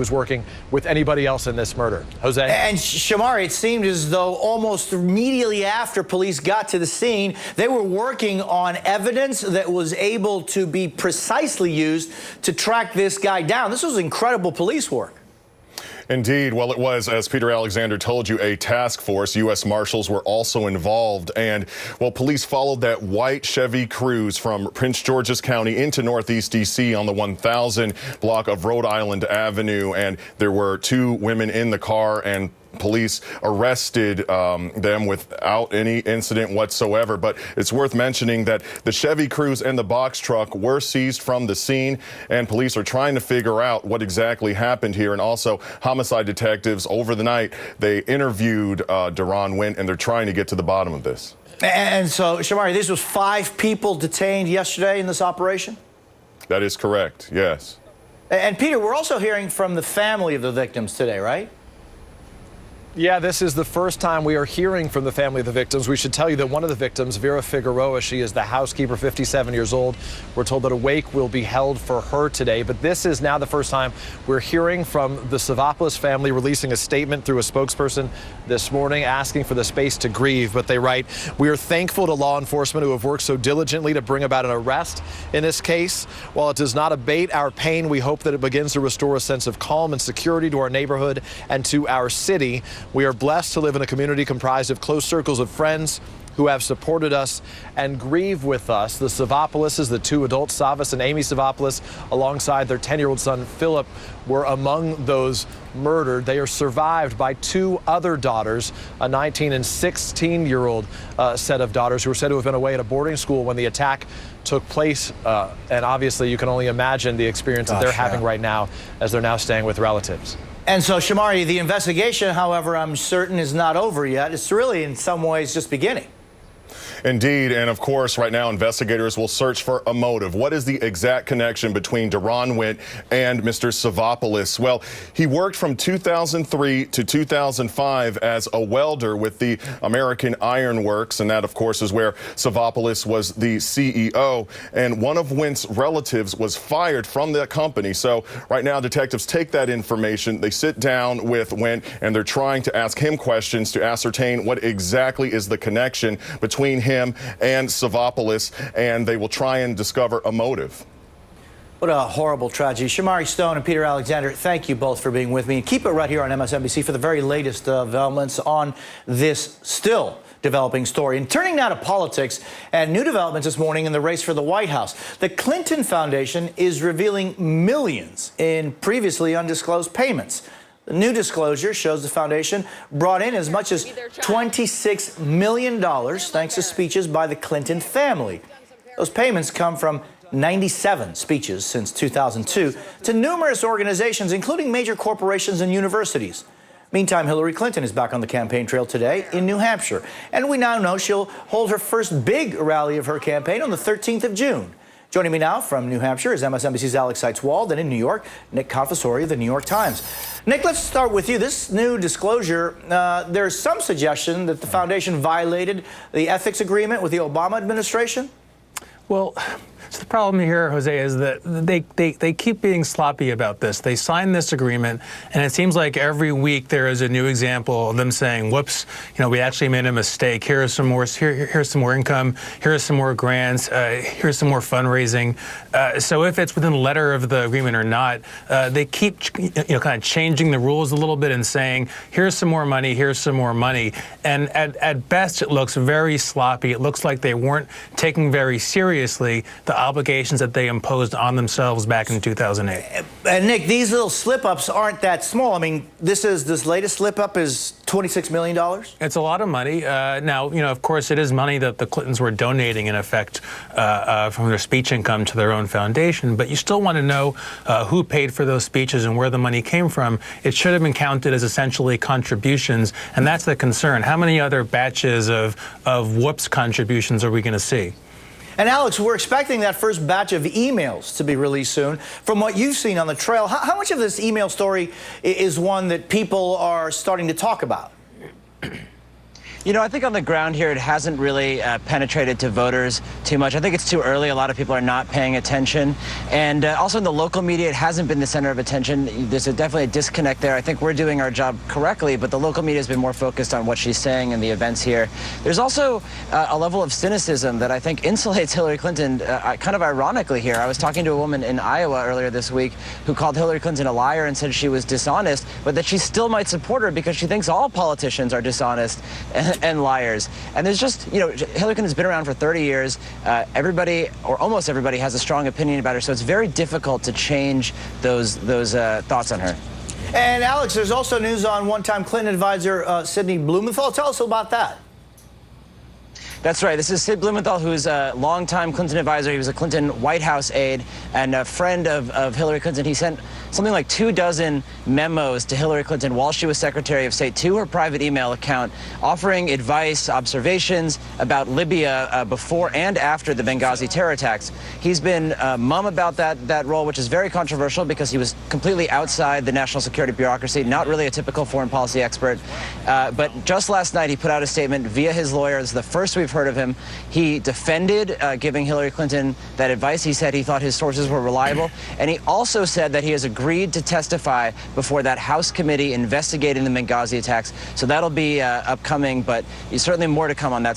was working with anybody else in this murder. Jose? And Shomari, it seemed as though almost immediately after police got to the scene, they were working on evidence that was able to be precisely used to track this guy down. This was incredible police work. Indeed. Well, it was, as Peter Alexander told you, a task force. U.S. Marshals were also involved. And, well, police followed that white Chevy Cruze from Prince George's County into Northeast D.C. on the 1000 block of Rhode Island Avenue. And there were two women in the car, and police arrested them without any incident whatsoever. But it's worth mentioning that the Chevy Cruze and the box truck were seized from the scene, and police are trying to figure out what exactly happened here. And also, homicide detectives over the night, they interviewed Daaron Wint, and they're trying to get to the bottom of this. And so, Shomari, this was 5 people detained yesterday in this operation? That is correct, yes. And Peter, we're also hearing from the family of the victims today, right? Yeah, this is the first time we are hearing from the family of the victims. We should tell you that one of the victims, Vera Figueroa, she is the housekeeper, 57 years old. We're told that a wake will be held for her today. But this is now the first time we're hearing from the Savopoulos family, releasing a statement through a spokesperson this morning asking for the space to grieve. But they write, "We are thankful to law enforcement who have worked so diligently to bring about an arrest in this case. While it does not abate our pain, we hope that it begins to restore a sense of calm and security to our neighborhood and to our city. We are blessed to live in a community comprised of close circles of friends who have supported us and grieve with us." The Savapouloses, the two adults, Savas and Amy Savopoulos, alongside their 10-year-old son, Philip, were among those murdered. They are survived by 2 other daughters, a 19 and 16-year-old set of daughters who were said to have been away at a boarding school when the attack took place. And obviously, you can only imagine the experience that they're having right now as they're now staying with relatives. And so, Shomari, the investigation, however, I'm certain is not over yet. It's really, in some ways, just beginning. Indeed, and of course, right now, investigators will search for a motive. What is the exact connection between Daaron Wint and Mr. Savopoulos? Well, he worked from 2003 to 2005 as a welder with the American Iron Works, and that, of course, is where Savopoulos was the CEO. And one of Wint's relatives was fired from that company. So right now, detectives take that information, they sit down with Wint, and they're trying to ask him questions to ascertain what exactly is the connection between him and Savopoulos, and they will try and discover a motive. What a horrible tragedy. Shomari Stone and Peter Alexander, thank you both for being with me. And keep it right here on MSNBC for the very latest developments on this still developing story. And turning now to politics and new developments this morning in the race for the White House. The Clinton Foundation is revealing millions in previously undisclosed payments. The new disclosure shows the foundation brought in as much as $26 million thanks to speeches by the Clinton family. Those payments come from 97 speeches since 2002 to numerous organizations, including major corporations and universities. Meantime, Hillary Clinton is back on the campaign trail today in New Hampshire. And we now know she'll hold her first big rally of her campaign on the 13th of June. Joining me now from New Hampshire is MSNBC's Alex Seitz-Wald, and in New York, Nick Confessori of the New York Times. Nick, let's start with you. This new disclosure, there's some suggestion that the foundation violated the ethics agreement with the Obama administration? Well, so the problem here, Jose, is that they keep being sloppy about this. They signed this agreement, and it seems like every week there is a new example of them saying, whoops, we actually made a mistake. Here's some more income. Here's some more grants. Here's some more fundraising. So if it's within the letter of the agreement or not, they keep kind of changing the rules a little bit and saying, here's some more money, here's some more money. And at best, it looks very sloppy. It looks like they weren't taking very seriously the obligations that they imposed on themselves back in 2008. And Nick, these little slip-ups aren't that small. I mean, this latest slip-up is $26 million? It's a lot of money. Now, of course, it is money that the Clintons were donating, in effect, from their speech income to their own foundation. But you still want to know who paid for those speeches and where the money came from. It should have been counted as essentially contributions, and that's the concern. How many other batches of whoops contributions are we going to see? And Alex, we're expecting that first batch of emails to be released soon. From what you've seen on the trail, how much of this email story is one that people are starting to talk about? You know, I think on the ground here, it hasn't really penetrated to voters too much. I think it's too early. A lot of people are not paying attention. And also in the local media, it hasn't been the center of attention. There's definitely a disconnect there. I think we're doing our job correctly, but the local media has been more focused on what she's saying and the events here. There's also a level of cynicism that I think insulates Hillary Clinton kind of ironically here. I was talking to a woman in Iowa earlier this week who called Hillary Clinton a liar and said she was dishonest, but that she still might support her because she thinks all politicians are dishonest and liars. And there's just, you know, Hillary Clinton's been around for 30 years. Everybody, or almost everybody, has a strong opinion about her, so it's very difficult to change those thoughts on her. And Alex, there's also news on one-time Clinton advisor Sidney Blumenthal. Tell us about that. That's right. This is Sid Blumenthal, who's a longtime Clinton advisor. He was a Clinton White House aide and a friend of Hillary Clinton. He sent something like 24 memos to Hillary Clinton while she was Secretary of State to her private email account, offering advice, observations about Libya before and after the Benghazi terror attacks. He's been mum about that role, which is very controversial because he was completely outside the national security bureaucracy, not really a typical foreign policy expert. But just last night, he put out a statement via his lawyer. It's the first we've heard of him. He defended giving Hillary Clinton that advice. He said he thought his sources were reliable. And he also said that he has agreed to testify before that House committee investigating the Benghazi attacks. So that'll be upcoming, but certainly more to come on that.